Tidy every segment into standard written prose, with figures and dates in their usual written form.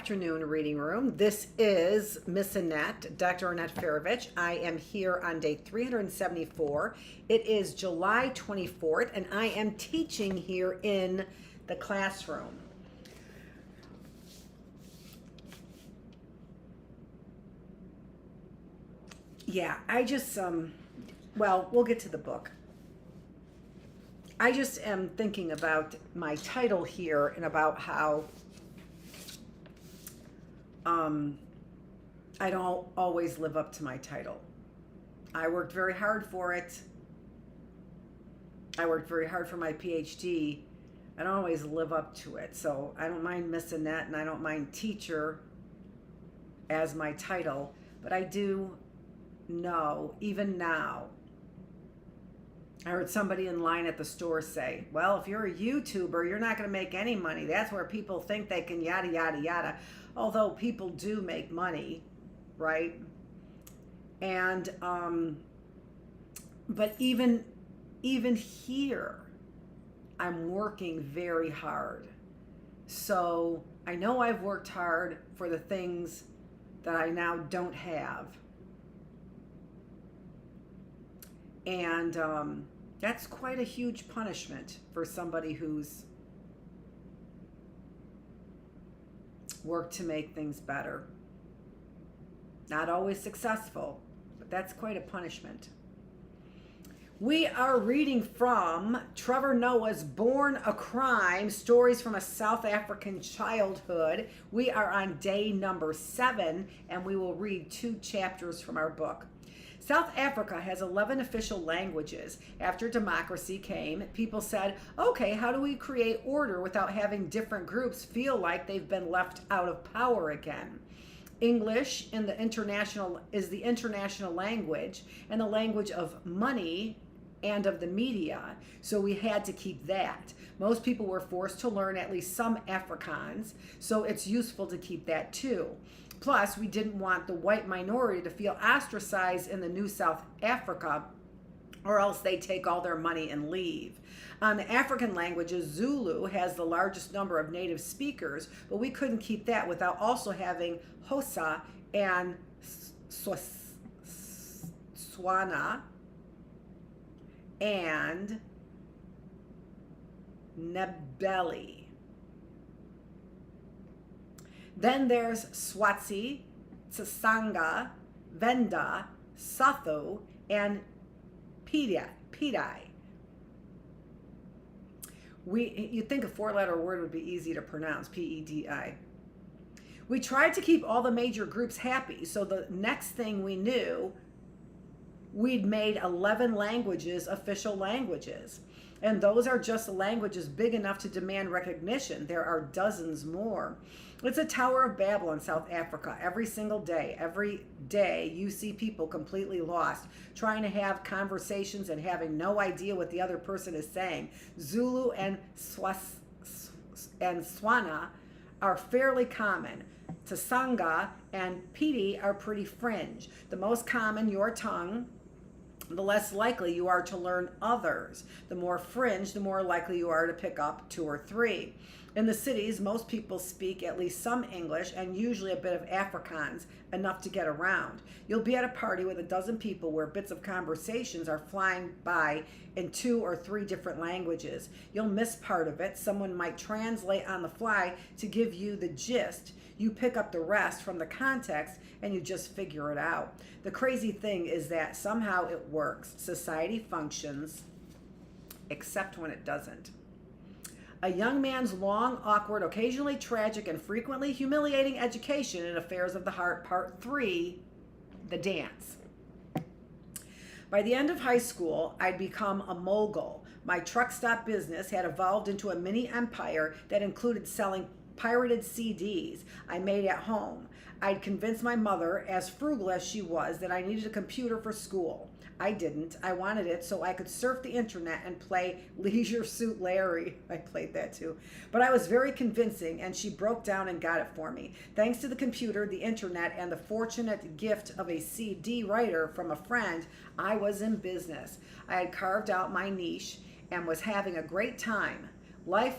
afternoon reading room. This is Miss Annette, Dr. Annette Feravich. I am here on day 374. It is July 24th, and I am teaching here in the classroom. Yeah, I just, well, we'll get to the book. I just am thinking about my title here and about how I don't always live up to my title. I worked very hard for it. I worked very hard for my PhD. I don't always live up to it. So I don't mind Miss Annette and I don't mind teacher as my title, but I do know, even now, I heard somebody in line at the store say, well, if you're a YouTuber, you're not going to make any money. That's where people think they can yada, yada, yada. Although people do make money, right? And, but even here, I'm working very hard. So I know I've worked hard for the things that I now don't have. And that's quite a huge punishment for somebody who's worked to make things better. Not always successful, but that's quite a punishment. We are reading from Trevor Noah's Born a Crime, Stories from a South African Childhood. We are on day number 7, and we will read 2 chapters from our book. South Africa has 11 official languages. After democracy came, people said, okay, how do we create order without having different groups feel like they've been left out of power again? English is the international language and the language of money and of the media, so we had to keep that. Most people were forced to learn at least some Afrikaans, so it's useful to keep that too. Plus, we didn't want the white minority to feel ostracized in the new South Africa, or else they take all their money and leave. On the African languages, Zulu has the largest number of native speakers, but we couldn't keep that without also having Xhosa and Setswana and Ndebele. Then there's Swazi, Tsanga, Venda, Sotho, and Pidai. You'd think a 4-letter word would be easy to pronounce, P-E-D-I. We tried to keep all the major groups happy, so the next thing we knew, we'd made 11 languages official languages. And those are just languages big enough to demand recognition. There are dozens more. It's a Tower of Babel in South Africa every single day. Every day you see people completely lost, trying to have conversations and having no idea what the other person is saying. Zulu and Swana are fairly common. Tsanga and Pidi are pretty fringe. The most common your tongue, the less likely you are to learn others. The more fringe, the more likely you are to pick up 2 or 3. In the cities, most people speak at least some English and usually a bit of Afrikaans, enough to get around. You'll be at a party with a dozen people where bits of conversations are flying by in 2 or 3 different languages. You'll miss part of it. Someone might translate on the fly to give you the gist. You pick up the rest from the context and you just figure it out. The crazy thing is that somehow it works. Society functions, except when it doesn't. A young man's long, awkward, occasionally tragic, and frequently humiliating education in affairs of the heart, part 3, the dance. By the end of high school, I'd become a mogul. My truck stop business had evolved into a mini empire that included selling pirated CDs I made at home. I'd convinced my mother, as frugal as she was, that I needed a computer for school. I didn't. I wanted it so I could surf the internet and play Leisure Suit Larry. I played that too. But I was very convincing, and she broke down and got it for me. Thanks to the computer, the internet, and the fortunate gift of a CD writer from a friend, I was in business. I had carved out my niche and was having a great time. Life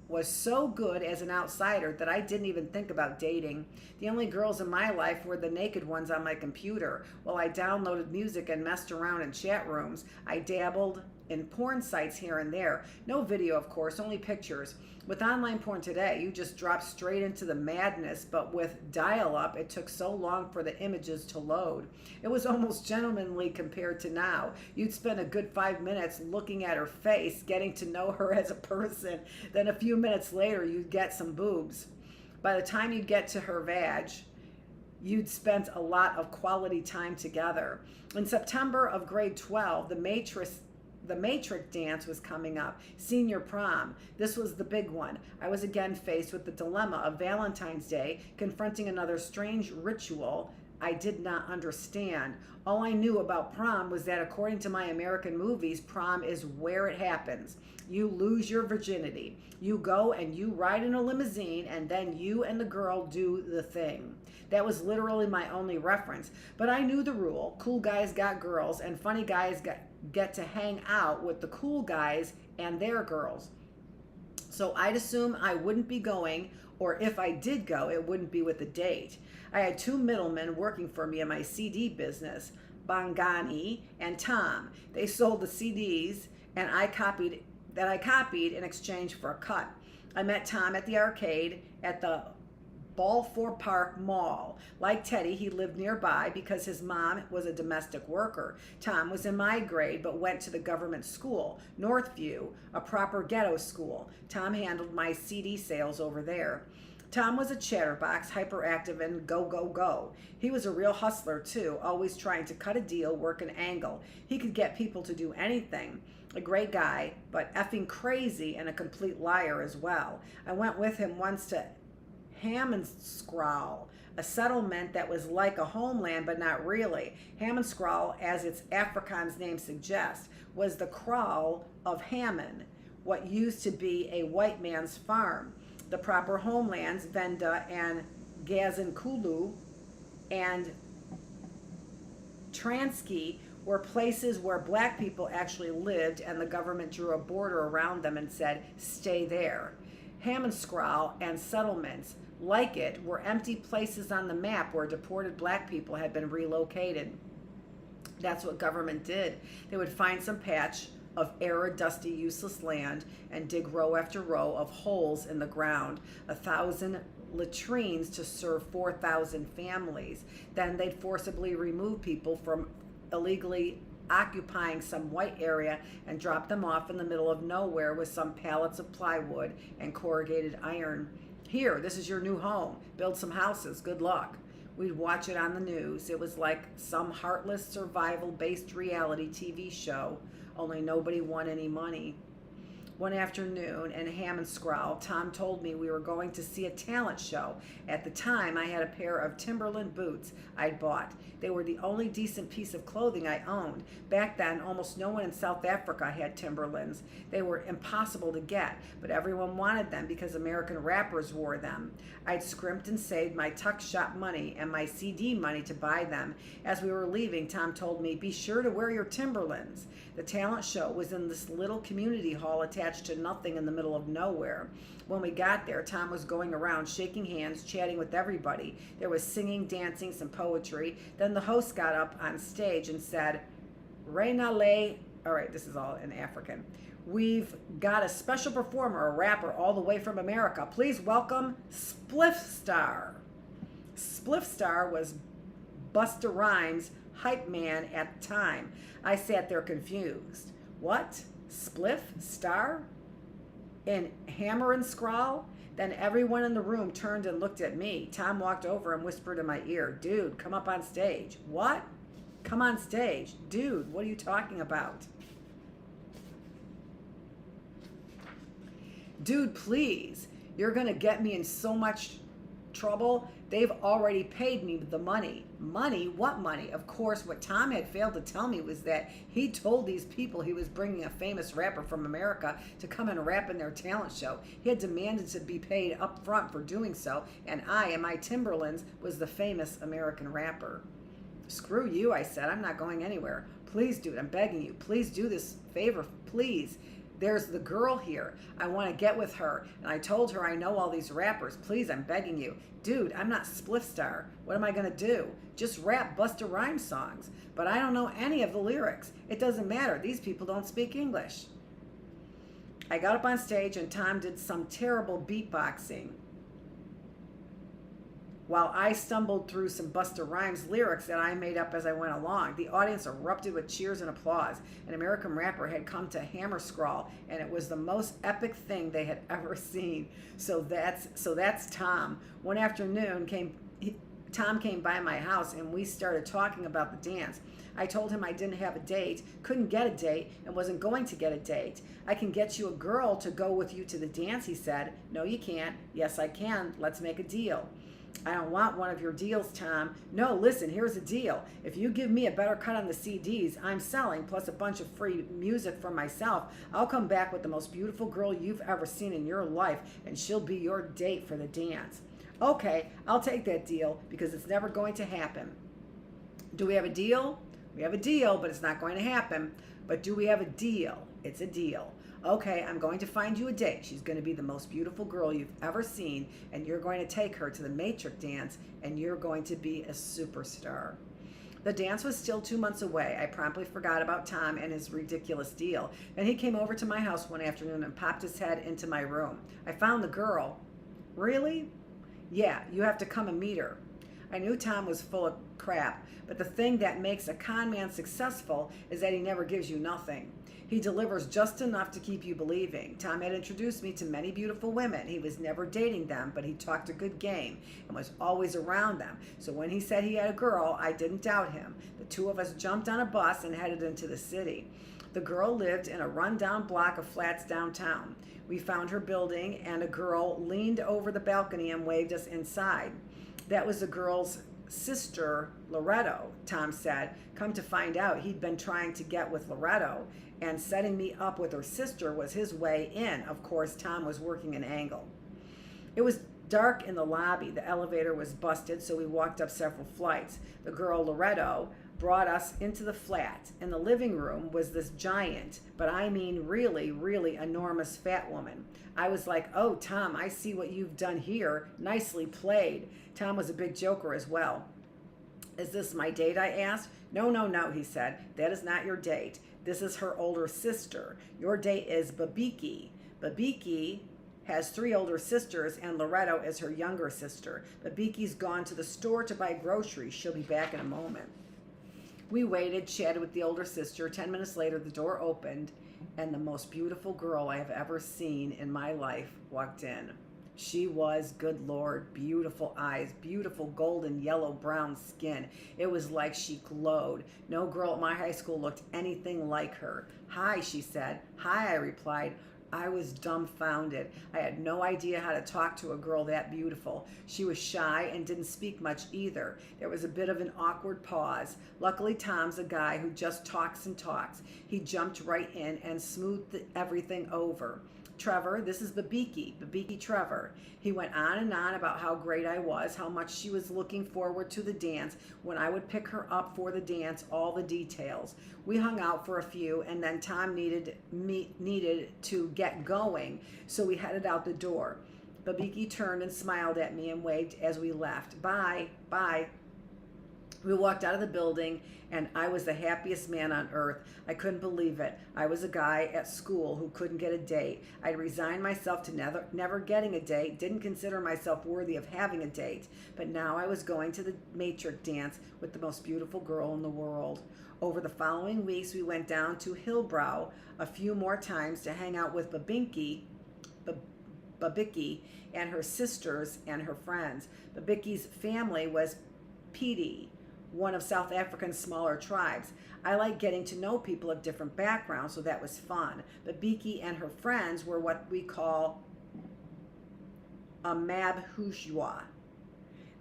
was so good as an outsider that I didn't even think about dating. The only girls in my life were the naked ones on my computer. While I downloaded music and messed around in chat rooms, I dabbled in porn sites here and there. No video, of course, only pictures. With online porn today, you just drop straight into the madness, but with dial-up, it took so long for the images to load. It was almost gentlemanly compared to now. You'd spend a good 5 minutes looking at her face, getting to know her as a person. Then a few minutes later, you'd get some boobs. By the time you'd get to her vag, you'd spent a lot of quality time together. In September of grade 12, the matrix dance was coming up, senior prom. This was the big one. I was again faced with the dilemma of Valentine's Day, confronting another strange ritual I did not understand. All I knew about prom was that according to my American movies, prom is where it happens. You lose your virginity. You go and you ride in a limousine, and then you and the girl do the thing. That was literally my only reference. But I knew the rule. Cool guys got girls, and funny guys get to hang out with the cool guys and their girls. So I'd assume I wouldn't be going, or if I did go, it wouldn't be with a date. I had two middlemen working for me in my CD business, Bongani and Tom. They sold the CDs and I copied in exchange for a cut. I met Tom at the arcade at the Balfour Park Mall. Like Teddy, he lived nearby because his mom was a domestic worker. Tom was in my grade but went to the government school, Northview, a proper ghetto school. Tom handled my CD sales over there. Tom was a chatterbox, hyperactive, and go. He was a real hustler too, always trying to cut a deal, work an angle. He could get people to do anything. A great guy, but effing crazy and a complete liar as well. I went with him once to Hammondscrawl, a settlement that was like a homeland but not really. Hammondscrawl, as its Afrikaans name suggests, was the kraal of Hammon, what used to be a white man's farm. The proper homelands, Venda and Gazinkulu and Transkei, were places where black people actually lived, and the government drew a border around them and said, stay there. Hammondscrawl and settlements like it were empty places on the map where deported black people had been relocated. That's what government did. They would find some patch of arid, dusty, useless land and dig row after row of holes in the ground, 1,000 latrines to serve 4,000 families. Then they'd forcibly remove people from illegally occupying some white area and drop them off in the middle of nowhere with some pallets of plywood and corrugated iron. Here, this is your new home. Build some houses. Good luck. We'd watch it on the news. It was like some heartless survival-based reality TV show, only nobody won any money. One afternoon in Hammondscrawl, Tom told me we were going to see a talent show. At the time, I had a pair of Timberland boots I'd bought. They were the only decent piece of clothing I owned. Back then, almost no one in South Africa had Timberlands. They were impossible to get, but everyone wanted them because American rappers wore them. I'd scrimped and saved my tuck shop money and my CD money to buy them. As we were leaving, Tom told me, be sure to wear your Timberlands. The talent show was in this little community hall attached to nothing in the middle of nowhere. When we got there, Tom was going around shaking hands, chatting with everybody. There was singing, dancing, some poetry. Then the host got up on stage and said, Renale, all right, this is all in African. We've got a special performer, a rapper all the way from America. Please welcome Spliff Star. Spliff Star was Busta Rhymes' hype man at the time. I sat there confused. What? Spliff Star? In Hammondscrawl? Then everyone in the room turned and looked at me. Tom walked over and whispered in my ear, dude, come up on stage. What? Come on stage. Dude, what are you talking about? Dude, please. You're going to get me in so much trouble. They've already paid me the money. Money? What money? Of course, what Tom had failed to tell me was that he told these people he was bringing a famous rapper from America to come and rap in their talent show. He had demanded to be paid up front for doing so, and I, in my Timberlands, was the famous American rapper. Screw you, I said. I'm not going anywhere. Please, dude, I'm begging you. Please do this favor. Please. There's the girl here. I want to get with her. And I told her I know all these rappers. Please, I'm begging you. Dude, I'm not Spliff Star. What am I going to do? Just rap Busta Rhymes songs. But I don't know any of the lyrics. It doesn't matter. These people don't speak English. I got up on stage and Tom did some terrible beatboxing while I stumbled through some Busta Rhymes lyrics that I made up as I went along. The audience erupted with cheers and applause. An American rapper had come to hammer scrawl, and it was the most epic thing they had ever seen. So that's Tom. One afternoon, Tom came by my house, and we started talking about the dance. I told him I didn't have a date, couldn't get a date, and wasn't going to get a date. I can get you a girl to go with you to the dance, he said. No, you can't. Yes, I can. Let's make a deal. I don't want one of your deals, Tom. No, listen, here's a deal. If you give me a better cut on the CDs I'm selling, plus a bunch of free music for myself, I'll come back with the most beautiful girl you've ever seen in your life, and she'll be your date for the dance. Okay, I'll take that deal because it's never going to happen. Do we have a deal? We have a deal, but it's not going to happen. But do we have a deal? It's a deal. Okay, I'm going to find you a date. She's going to be the most beautiful girl you've ever seen, and you're going to take her to the Matrix dance, and you're going to be a superstar. The dance was still 2 months away. I promptly forgot about Tom and his ridiculous deal. Then he came over to my house one afternoon and popped his head into my room. I found the girl. Really? Yeah, you have to come and meet her. I knew Tom was full of crap, but the thing that makes a con man successful is that he never gives you nothing. He delivers just enough to keep you believing. Tom had introduced me to many beautiful women. He was never dating them, but he talked a good game and was always around them. So when he said he had a girl, I didn't doubt him. The two of us jumped on a bus and headed into the city. The girl lived in a rundown block of flats downtown. We found her building, and a girl leaned over the balcony and waved us inside. That was the girl's sister, Loretto, Tom said. Come to find out, he'd been trying to get with Loretto, and setting me up with her sister was his way in. Of course, Tom was working an angle. It was dark in the lobby. The elevator was busted, so we walked up several flights. The girl, Loretto, brought us into the flat. In the living room was this giant, but I mean really, really enormous fat woman. I was like, oh, Tom, I see what you've done here. Nicely played. Tom was a big joker as well. Is this my date, I asked. No, no, no, he said. That is not your date. This is her older sister. Your date is Babiki. Babiki has 3 older sisters, and Loretto is her younger sister. Babiki's gone to the store to buy groceries. She'll be back in a moment. We waited, chatted with the older sister. 10 minutes later, the door opened, and the most beautiful girl I have ever seen in my life walked in. She was, good Lord, beautiful eyes, beautiful golden yellow brown skin. It was like she glowed. No girl at my high school looked anything like her. Hi, she said. Hi, I replied. I was dumbfounded. I had no idea how to talk to a girl that beautiful. She was shy and didn't speak much either. There was a bit of an awkward pause. Luckily, Tom's a guy who just talks and talks. He jumped right in and smoothed everything over. Trevor, this is Babiki Trevor. He went on and on about how great I was, how much she was looking forward to the dance, when I would pick her up for the dance, all the details. We hung out for a few, and then Tom needed to get going, so we headed out the door. Babiki turned and smiled at me and waved as we left. Bye, bye. We walked out of the building, and I was the happiest man on earth. I couldn't believe it. I was a guy at school who couldn't get a date. I'd resigned myself to never getting a date, didn't consider myself worthy of having a date, but now I was going to the Matrix dance with the most beautiful girl in the world. Over the following weeks, we went down to Hillbrow a few more times to hang out with Babiki and her sisters and her friends. Babiki's family was Pedi, one of South Africa's smaller tribes. I like getting to know people of different backgrounds, so that was fun. Babiki and her friends were what we call a mabhushwa.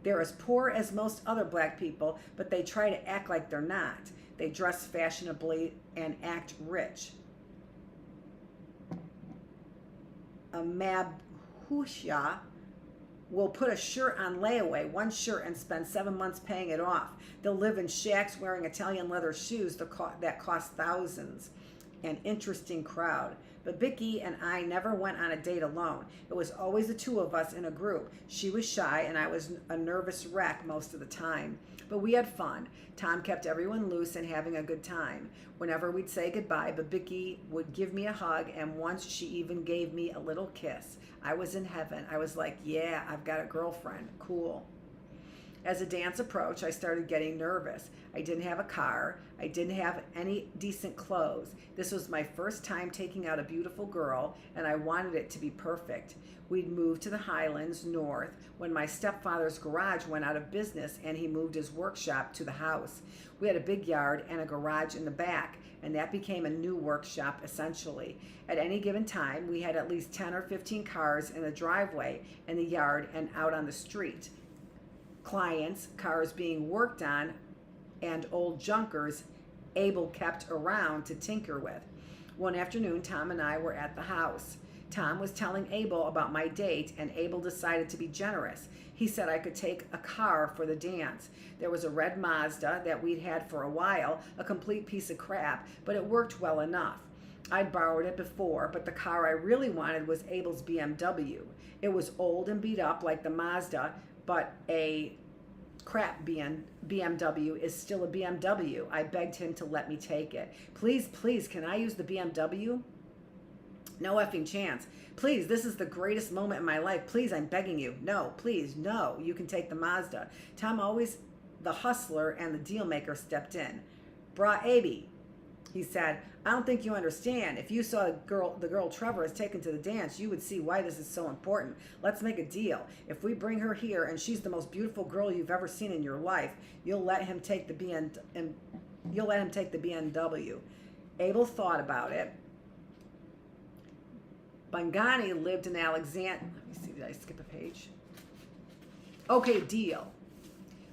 They're as poor as most other black people, but they try to act like they're not. They dress fashionably and act rich. A mabhushwa will put a shirt on layaway, one shirt, and spend 7 months paying it off. They'll live in shacks wearing Italian leather shoes that cost thousands. an interesting crowd. But Vicky and I never went on a date alone. It was always the two of us in a group. She was shy and I was a nervous wreck most of the time. But we had fun. Tom kept everyone loose and having a good time. Whenever we'd say goodbye, but Vicky would give me a hug, and once she even gave me a little kiss. I was in heaven. I was like, yeah, I've got a girlfriend. Cool. As the dance approached, I started getting nervous. I didn't have a car. I didn't have any decent clothes. This was my first time taking out a beautiful girl, and I wanted it to be perfect. We'd moved to the Highlands North when my stepfather's garage went out of business and he moved his workshop to the house. We had a big yard and a garage in the back, and that became a new workshop essentially. At any given time, we had at least 10 or 15 cars in the driveway, in the yard, and out on the street. Clients, cars being worked on, and old junkers Abel kept around to tinker with. One afternoon, Tom and I were at the house. Tom was telling Abel about my date, and Abel decided to be generous. He said I could take a car for the dance. There was a red Mazda that we'd had for a while, a complete piece of crap, but it worked well enough. I'd borrowed it before, but the car I really wanted was Abel's BMW. It was old and beat up like the Mazda, but a crap BMW is still a BMW. I begged him to let me take it. Please, please, can I use the BMW? No effing chance. Please, this is the greatest moment in my life. Please, I'm begging you. No, please, no, you can take the Mazda. Tom, always the hustler and the deal maker, stepped in. Brah, Abby, he said, I don't think you understand. If you saw the girl Trevor is taken to the dance, you would see why this is so important. Let's make a deal. If we bring her here and she's the most beautiful girl you've ever seen in your life, you'll let him take the BMW. Abel thought about it. Bangani lived in Alexandria. Let me see, did I skip a page? Okay, deal.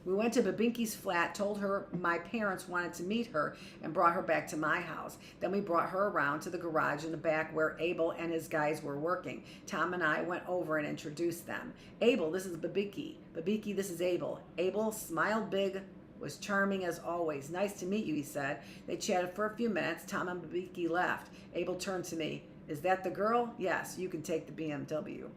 We went to Babinki's flat, told her my parents wanted to meet her, and brought her back to my house. Then we brought her around to the garage in the back where Abel and his guys were working. Tom and I went over and introduced them. Abel, this is Babinki. Babinki, this is Abel. Abel smiled big, was charming as always. Nice to meet you, he said. They chatted for a few minutes. Tom and Babinki left. Abel turned to me. Is that the girl? Yes, you can take the BMW.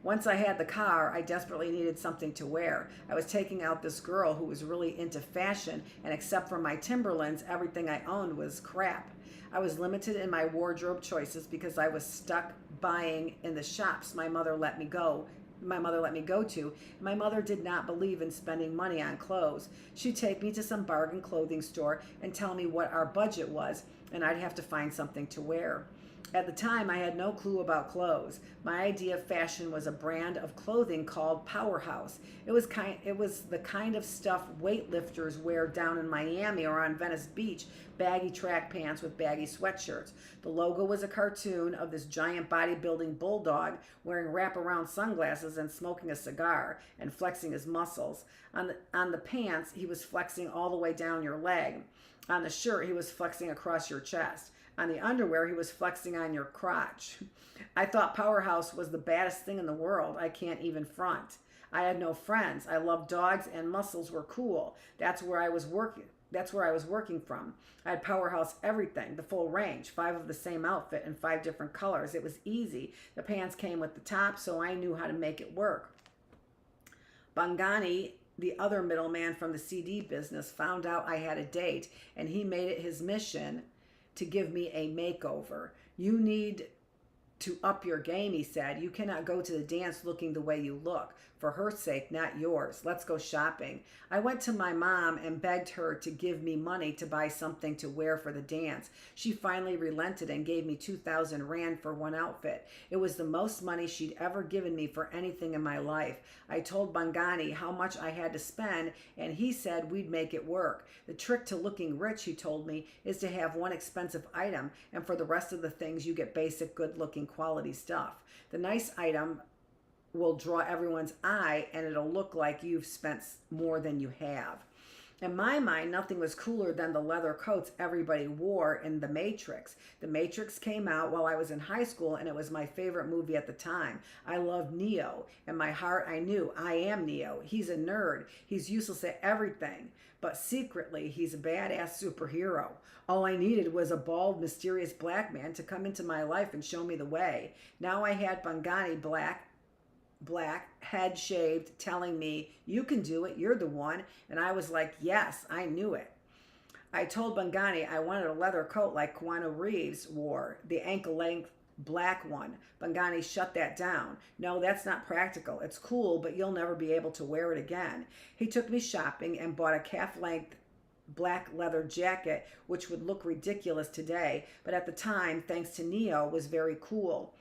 Once I had the car, I desperately needed something to wear. I was taking out this girl who was really into fashion, and except for my Timberlands, everything I owned was crap. I was limited in my wardrobe choices because I was stuck buying in the shops my mother let me go to. My mother did not believe in spending money on clothes. She'd take me to some bargain clothing store and tell me what our budget was, and I'd have to find something to wear. At the time, I had no clue about clothes. My idea of fashion was a brand of clothing called Powerhouse. It was the kind of stuff weightlifters wear down in Miami or on Venice Beach, baggy track pants with baggy sweatshirts. The logo was a cartoon of this giant bodybuilding bulldog wearing wraparound sunglasses and smoking a cigar and flexing his muscles. On the pants, he was flexing all the way down your leg. On the shirt, he was flexing across your chest. On the underwear, he was flexing on your crotch. I thought Powerhouse was the baddest thing in the world. I can't even front. I had no friends. I loved dogs and muscles were cool. That's where I was working from. I had Powerhouse everything, the full range, 5 of the same outfit in 5 different colors. It was easy. The pants came with the top, so I knew how to make it work. Bangani, the other middleman from the CD business, found out I had a date, and he made it his mission to give me a makeover. You need to up your game, he said. You cannot go to the dance looking the way you look. For her sake, not yours. Let's go shopping. I went to my mom and begged her to give me money to buy something to wear for the dance. She finally relented and gave me 2,000 rand for one outfit. It was the most money she'd ever given me for anything in my life. I told Bangani how much I had to spend, and he said we'd make it work. The trick to looking rich, he told me, is to have one expensive item, and for the rest of the things you get basic, good-looking quality stuff. The nice item will draw everyone's eye, and it'll look like you've spent more than you have. In my mind, nothing was cooler than the leather coats everybody wore in The Matrix. The Matrix came out while I was in high school, and it was my favorite movie at the time. I loved Neo. In my heart, I knew I am Neo. He's a nerd. He's useless at everything. But secretly, he's a badass superhero. All I needed was a bald, mysterious black man to come into my life and show me the way. Now I had Bangani black, head shaved, telling me, you can do it, you're the one. And I was like, yes, I knew it. I told Bangani I wanted a leather coat like Keanu Reeves wore, the ankle length black one. Bangani shut that down. No, that's not practical. It's cool, but you'll never be able to wear it again. He took me shopping and bought a calf length black leather jacket, which would look ridiculous today, but at the time, thanks to Neo, was very cool.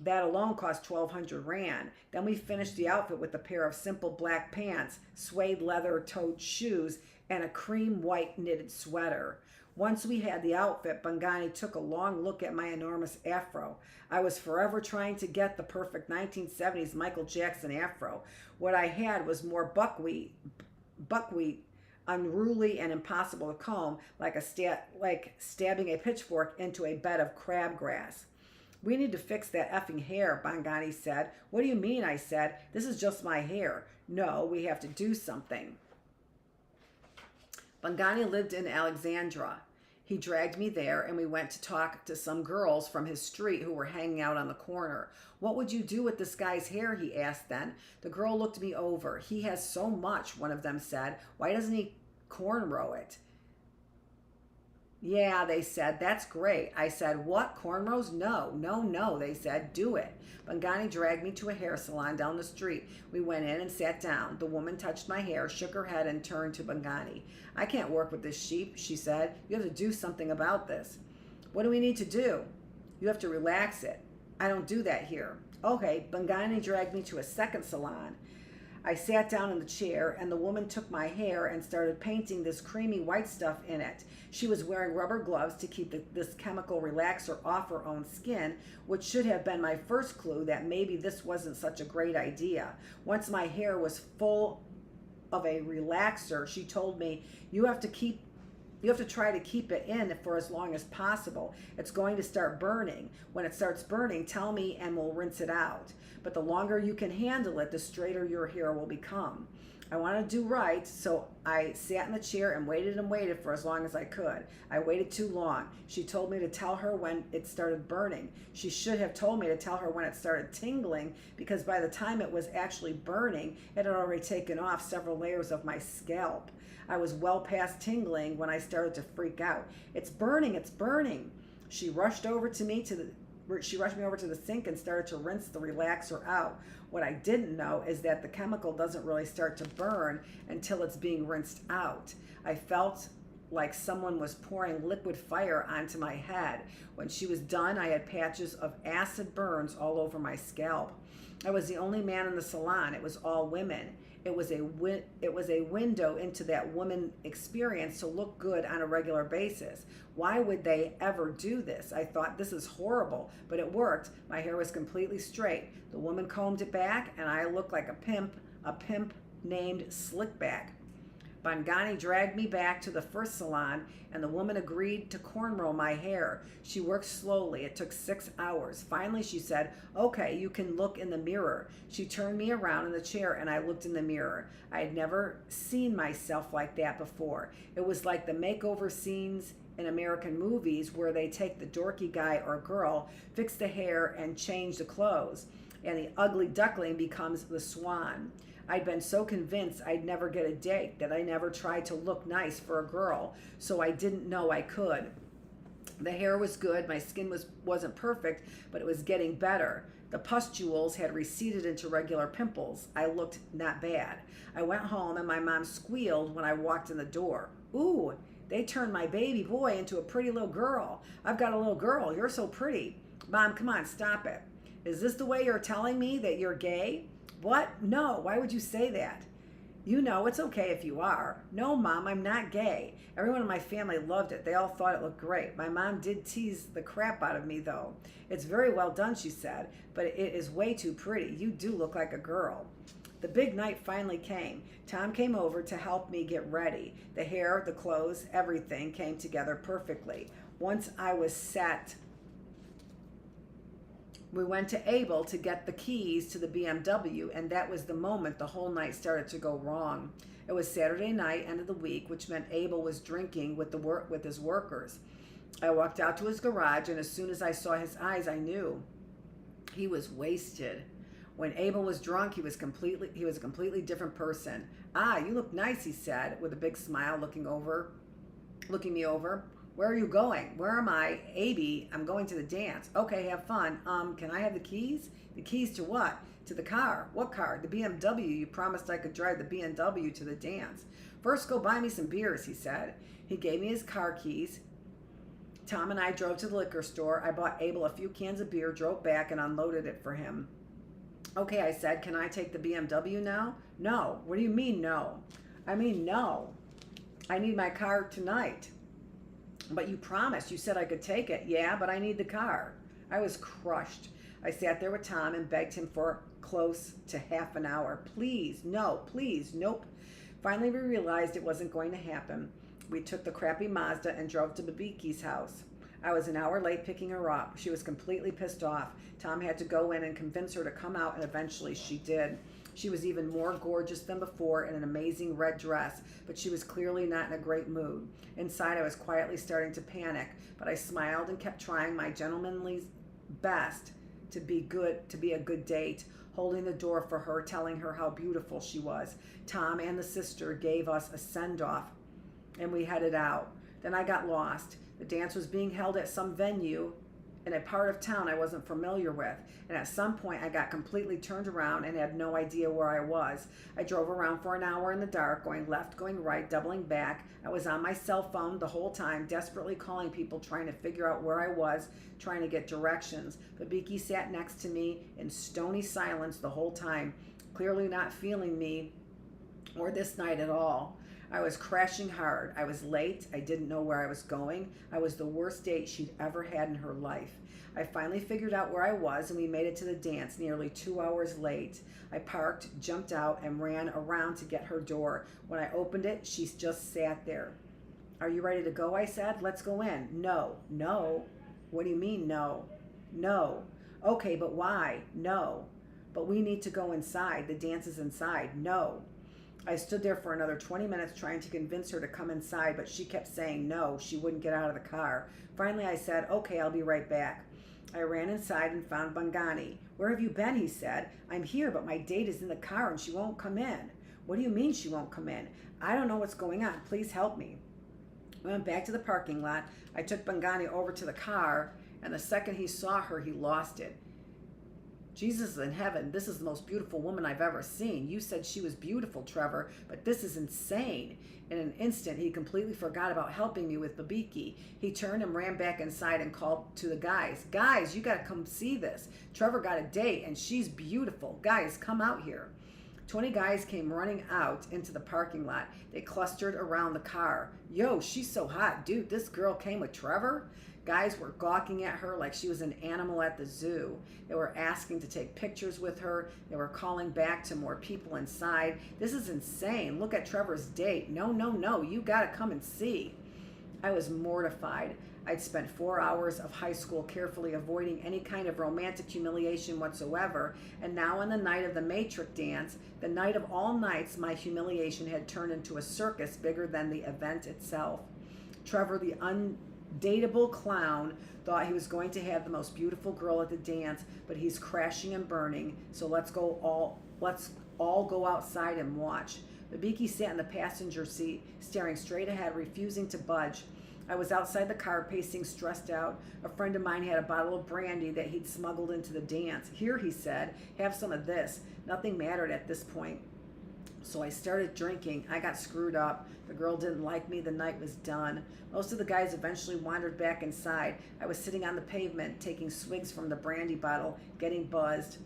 That alone cost 1,200 Rand. Then we finished the outfit with a pair of simple black pants, suede leather-toed shoes, and a cream white knitted sweater. Once we had the outfit, Bangani took a long look at my enormous afro. I was forever trying to get the perfect 1970s Michael Jackson afro. What I had was more buckwheat, unruly and impossible to comb, like stabbing a pitchfork into a bed of crabgrass. We need to fix that effing hair, Bangani said. What do you mean? I said. This is just my hair. No, we have to do something. Bangani lived in Alexandra. He dragged me there, and we went to talk to some girls from his street who were hanging out on the corner. What would you do with this guy's hair? He asked then. The girl looked me over. He has so much, one of them said. Why doesn't he cornrow it? Yeah, they said, that's great. I said, what, cornrows? No, they said, do it. Bangani dragged me to a hair salon down the street. We went in and sat down. The woman touched my hair, shook her head, and turned to Bangani. I can't work with this sheep, she said. You have to do something about this. What do we need to do? You have to relax it. I don't do that here. Okay, Bangani dragged me to a second salon. I sat down in the chair, and the woman took my hair and started painting this creamy white stuff in it. She was wearing rubber gloves to keep this chemical relaxer off her own skin, which should have been my first clue that maybe this wasn't such a great idea. Once my hair was full of a relaxer, she told me, you have to try to keep it in for as long as possible. It's going to start burning. When it starts burning, tell me and we'll rinse it out. But the longer you can handle it, the straighter your hair will become. I want to do right, so I sat in the chair and waited for as long as I could. I waited too long. She told me to tell her when it started burning. She should have told me to tell her when it started tingling, because by the time it was actually burning, it had already taken off several layers of my scalp. I was well past tingling when I started to freak out. It's burning, it's burning. She rushed me over to the sink and started to rinse the relaxer out. What I didn't know is that the chemical doesn't really start to burn until it's being rinsed out. I felt like someone was pouring liquid fire onto my head. When she was done, I had patches of acid burns all over my scalp. I was the only man in the salon. It was all women. It was a window into that woman experience to look good on a regular basis. Why would they ever do this? I thought, this is horrible, but it worked. My hair was completely straight. The woman combed it back, and I looked like a pimp named Slickback. Bangani dragged me back to the first salon, and the woman agreed to cornrow my hair. She worked slowly. It took 6 hours. Finally, she said, okay, you can look in the mirror. She turned me around in the chair, and I looked in the mirror. I had never seen myself like that before. It was like the makeover scenes in American movies where they take the dorky guy or girl, fix the hair, and change the clothes, and the ugly duckling becomes the swan. I'd been so convinced I'd never get a date that I never tried to look nice for a girl, so I didn't know I could. The hair was good, my skin wasn't perfect, but it was getting better. The pustules had receded into regular pimples. I looked not bad. I went home and my mom squealed when I walked in the door. Ooh, they turned my baby boy into a pretty little girl. I've got a little girl, you're so pretty. Mom, come on, stop it. Is this the way you're telling me that you're gay? What? No, why would you say that? You know, it's okay if you are. No, Mom, I'm not gay. Everyone in my family loved it. They all thought it looked great. My mom did tease the crap out of me, though. It's very well done, she said, but it is way too pretty. You do look like a girl. The big night finally came. Tom came over to help me get ready. The hair, the clothes, everything came together perfectly. Once I was set, we went to Abel to get the keys to the BMW, and that was the moment the whole night started to go wrong. It was Saturday night, end of the week, which meant Abel was drinking with his workers. I walked out to his garage, and as soon as I saw his eyes, I knew he was wasted. When Abel was drunk, he was a completely different person. "Ah, you look nice," he said, with a big smile, looking me over. "Where are you going?" "Where am I?" "Abby, I'm going to the dance." "Okay, have fun. Can I have the keys?" "The keys to what?" "To the car." "What car?" "The BMW. You promised I could drive the BMW to the dance." "First, go buy me some beers," he said. He gave me his car keys. Tom and I drove to the liquor store. I bought Abel a few cans of beer, drove back, and unloaded it for him. "Okay," I said, "can I take the BMW now?" "No." "What do you mean, no?" "I mean, no. I need my car tonight." "But you promised. You said I could take it." "Yeah, but I need the car." I was crushed. I sat there with Tom and begged him for close to half an hour. "Please, no, please, nope." Finally, we realized it wasn't going to happen. We took the crappy Mazda and drove to Babiki's house. I was an hour late picking her up. She was completely pissed off. Tom had to go in and convince her to come out, and eventually she did. She was even more gorgeous than before in an amazing red dress, but she was clearly not in a great mood. Inside, I was quietly starting to panic, but I smiled and kept trying my gentlemanly best to be a good date, holding the door for her, telling her how beautiful she was. Tom and the sister gave us a send-off, and we headed out. Then I got lost. The dance was being held at some venue in a part of town I wasn't familiar with, and at some point I got completely turned around and had no idea where I was. I drove around for an hour in the dark, going left, going right, doubling back. I was on my cell phone the whole time, desperately calling people, trying to figure out where I was, trying to get directions. Babiki sat next to me in stony silence the whole time, clearly not feeling me or this night at all. I was crashing hard. I was late. I didn't know where I was going. I was the worst date she'd ever had in her life. I finally figured out where I was, and we made it to the dance nearly 2 hours late. I parked, jumped out, and ran around to get her door. When I opened it, she just sat there. "Are you ready to go?" I said. "Let's go in." "No." "No." "What do you mean, no?" "No." "Okay, but why?" "No." "But we need to go inside. The dance is inside." "No." I stood there for another 20 minutes trying to convince her to come inside, but she kept saying no. She wouldn't get out of the car. Finally, I said, "Okay, I'll be right back." I ran inside and found Bangani. "Where have you been?" he said. "I'm here, but my date is in the car and she won't come in." "What do you mean she won't come in?" "I don't know what's going on. Please help me." We went back to the parking lot. I took Bangani over to the car, and the second he saw her, he lost it. "Jesus in heaven, this is the most beautiful woman I've ever seen. You said she was beautiful, Trevor, but this is insane." In an instant, he completely forgot about helping me with Babiki. He turned and ran back inside and called to the guys. "Guys, you gotta come see this. Trevor got a date, and she's beautiful. Guys, come out here." 20 guys came running out into the parking lot. They clustered around the car. "Yo, she's so hot. Dude, this girl came with Trevor?" Guys were gawking at her like she was an animal at the zoo. They were asking to take pictures with her. They were calling back to more people inside. "This is insane. Look at Trevor's date. No, no, no. You gotta come and see." I was mortified. I'd spent 4 hours of high school carefully avoiding any kind of romantic humiliation whatsoever, and now on the night of the matrix dance, the night of all nights, my humiliation had turned into a circus bigger than the event itself. Trevor, the undateable clown, thought he was going to have the most beautiful girl at the dance, but he's crashing and burning, so let's all go outside and watch. Babiki sat in the passenger seat, staring straight ahead, refusing to budge. I was outside the car, pacing, stressed out. A friend of mine had a bottle of brandy that he'd smuggled into the dance. "Here," he said, "have some of this." Nothing mattered at this point, so I started drinking. I got screwed up. The girl didn't like me. The night was done. Most of the guys eventually wandered back inside. I was sitting on the pavement, taking swigs from the brandy bottle, getting buzzed.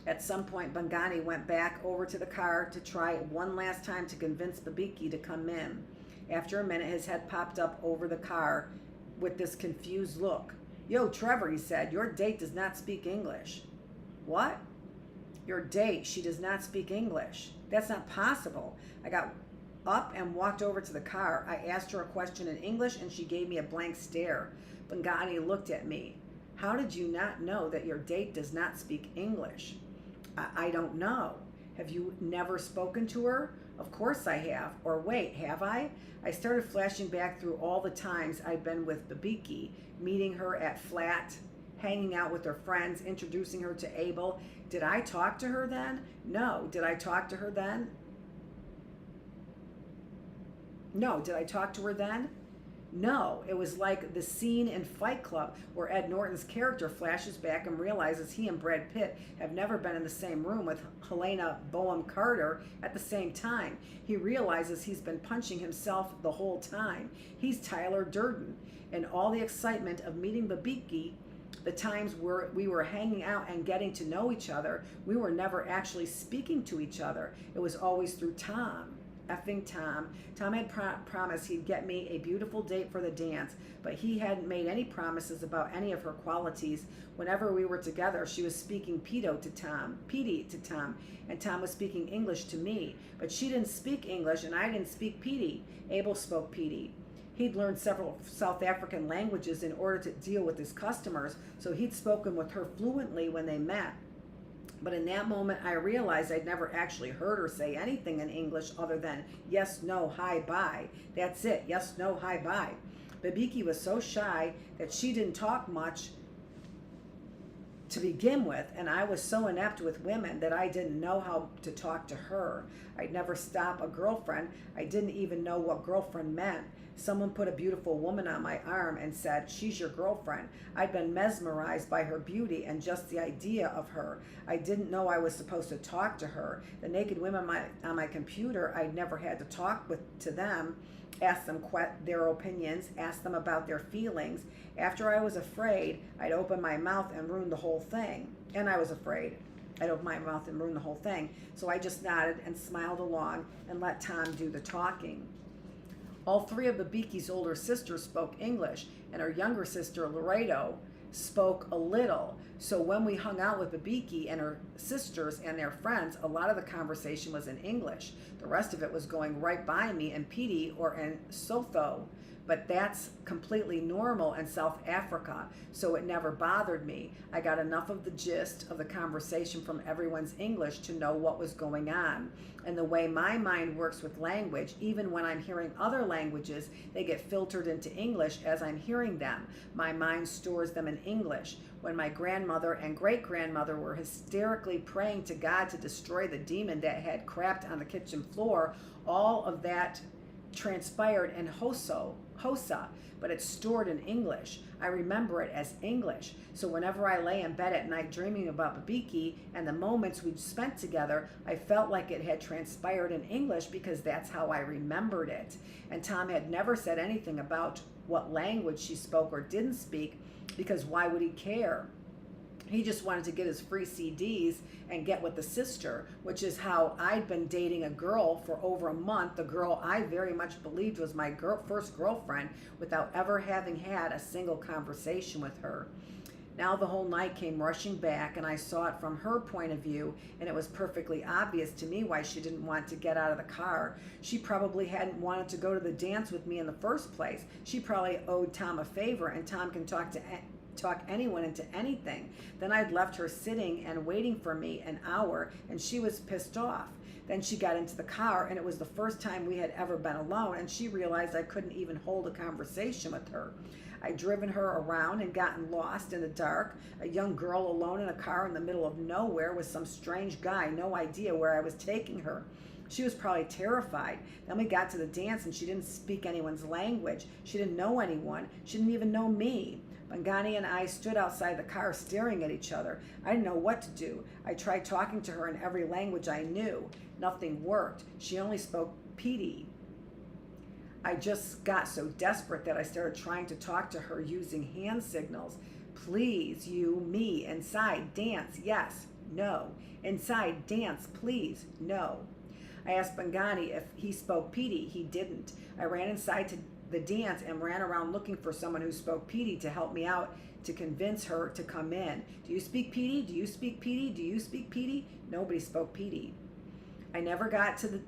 At some point, Bangani went back over to the car to try one last time to convince Babiki to come in. After a minute, his head popped up over the car with this confused look. "Yo, Trevor," he said, "your date does not speak English." "What?" Your date, she does not speak English. That's not possible. I got up and walked over to the car. I asked her a question in English and she gave me a blank stare. Bangani looked at me. How did you not know that your date does not speak English? I don't know. Have you never spoken to her? Of course I have. Or wait, have I? I started flashing back through all the times I'd been with Babiki, meeting her at flat, hanging out with her friends, introducing her to Abel. Did I talk to her then? No. Did I talk to her then? No. Did I talk to her then? No. It was like the scene in Fight Club where Ed Norton's character flashes back and realizes he and Brad Pitt have never been in the same room with Helena Bonham Carter at the same time. He realizes he's been punching himself the whole time. He's Tyler Durden. And all the excitement of meeting Babiki, the times where we were hanging out and getting to know each other, we were never actually speaking to each other. It was always through Tom. Effing Tom. Tom had promised he'd get me a beautiful date for the dance, but he hadn't made any promises about any of her qualities. Whenever we were together, she was speaking Petey to Tom, and Tom was speaking English to me. But she didn't speak English, and I didn't speak Petey. Abel spoke Petey. He'd learned several South African languages in order to deal with his customers, so he'd spoken with her fluently when they met. But in that moment, I realized I'd never actually heard her say anything in English other than yes, no, hi, bye. That's it, yes, no, hi, bye. Babiki was so shy that she didn't talk much to begin with, and I was so inept with women that I didn't know how to talk to her. I'd never stop a girlfriend. I didn't even know what girlfriend meant. Someone put a beautiful woman on my arm and said, she's your girlfriend. I'd been mesmerized by her beauty and just the idea of her. I didn't know I was supposed to talk to her. The naked women on my computer, I'd never had to talk to them, ask them their opinions, ask them about their feelings. After I was afraid, I'd open my mouth and ruin the whole thing. And I was afraid. I'd open my mouth and ruin the whole thing. So I just nodded and smiled along and let Tom do the talking. All three of Babiki's older sisters spoke English, and her younger sister, Laredo, spoke a little. So when we hung out with Babiki and her sisters and their friends, a lot of the conversation was in English. The rest of it was going right by me in Petey or in Sotho. But that's completely normal in South Africa, so it never bothered me. I got enough of the gist of the conversation from everyone's English to know what was going on. And the way my mind works with language, even when I'm hearing other languages, they get filtered into English as I'm hearing them. My mind stores them in English. When my grandmother and great-grandmother were hysterically praying to God to destroy the demon that had crapped on the kitchen floor, all of that transpired in Xhosa, but it's stored in English. I remember it as English. So whenever I lay in bed at night dreaming about Babiki and the moments we'd spent together, I felt like it had transpired in English because that's how I remembered it. And Tom had never said anything about what language she spoke or didn't speak, because why would he care? He just wanted to get his free CDs and get with the sister, which is how I'd been dating a girl for over a month, the girl I very much believed was my first girlfriend, without ever having had a single conversation with her. Now the whole night came rushing back, and I saw it from her point of view, and it was perfectly obvious to me why she didn't want to get out of the car. She probably hadn't wanted to go to the dance with me in the first place. She probably owed Tom a favor, and Tom can talk anyone into anything. Then I'd left her sitting and waiting for me an hour, and she was pissed off. Then she got into the car, and it was the first time we had ever been alone, and she realized I couldn't even hold a conversation with her. I'd driven her around and gotten lost in the dark, a young girl alone in a car in the middle of nowhere with some strange guy, no idea where I was taking her. She was probably terrified. Then we got to the dance, and she didn't speak anyone's language. She didn't know anyone. She didn't even know me. Bangani and I stood outside the car staring at each other. I didn't know what to do. I tried talking to her in every language I knew. Nothing worked. She only spoke Petey. I just got so desperate that I started trying to talk to her using hand signals. Please, you, me, inside, dance, yes, no. Inside, dance, please, no. I asked Bangani if he spoke Petey. He didn't. I ran inside to the dance and ran around looking for someone who spoke Petey to help me out to convince her to come in. Do you speak Petey? Do you speak Petey? Do you speak Petey? Nobody spoke Petey. I never got to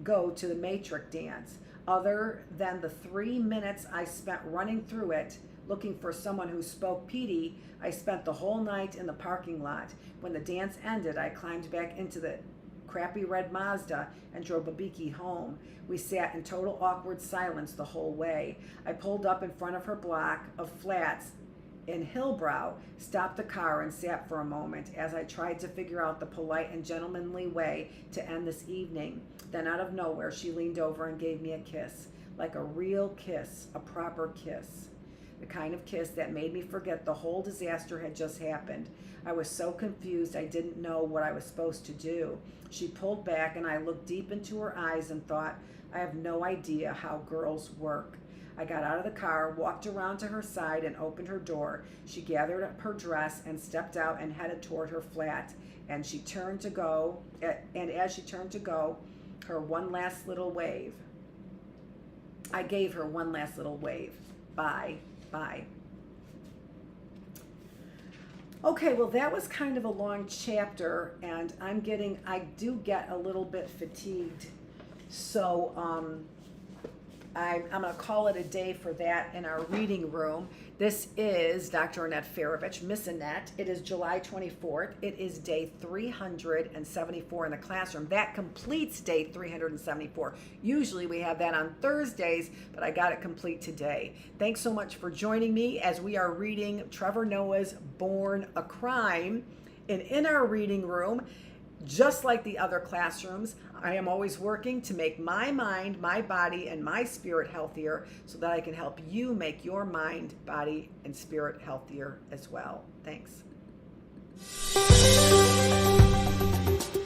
go to the matrix dance. Other than the 3 minutes I spent running through it, looking for someone who spoke Petey, I spent the whole night in the parking lot. When the dance ended, I climbed back into the crappy red Mazda and drove Babiki home. We sat in total awkward silence the whole way. I pulled up in front of her block of flats in Hillbrow, stopped the car and sat for a moment as I tried to figure out the polite and gentlemanly way to end this evening. Then out of nowhere, she leaned over and gave me a kiss, like a real kiss, a proper kiss. The kind of kiss that made me forget the whole disaster had just happened. I was so confused I didn't know what I was supposed to do. She pulled back and I looked deep into her eyes and thought, I have no idea how girls work. I got out of the car, walked around to her side and opened her door. She gathered up her dress and stepped out and headed toward her flat. And she turned to go, and as she turned to go, her one last little wave. I gave her one last little wave. Bye. Bye. Okay, well, that was kind of a long chapter, and I do get a little bit fatigued. So I'm going to call it a day for that in our reading room. This is Dr. Annette Feravich, Miss Annette. It is July 24th. It is day 374 in the classroom. That completes day 374. Usually we have that on Thursdays, but I got it complete today. Thanks so much for joining me as we are reading Trevor Noah's Born a Crime. And in our reading room, just like the other classrooms, I am always working to make my mind, my body, and my spirit healthier so that I can help you make your mind, body, and spirit healthier as well. Thanks.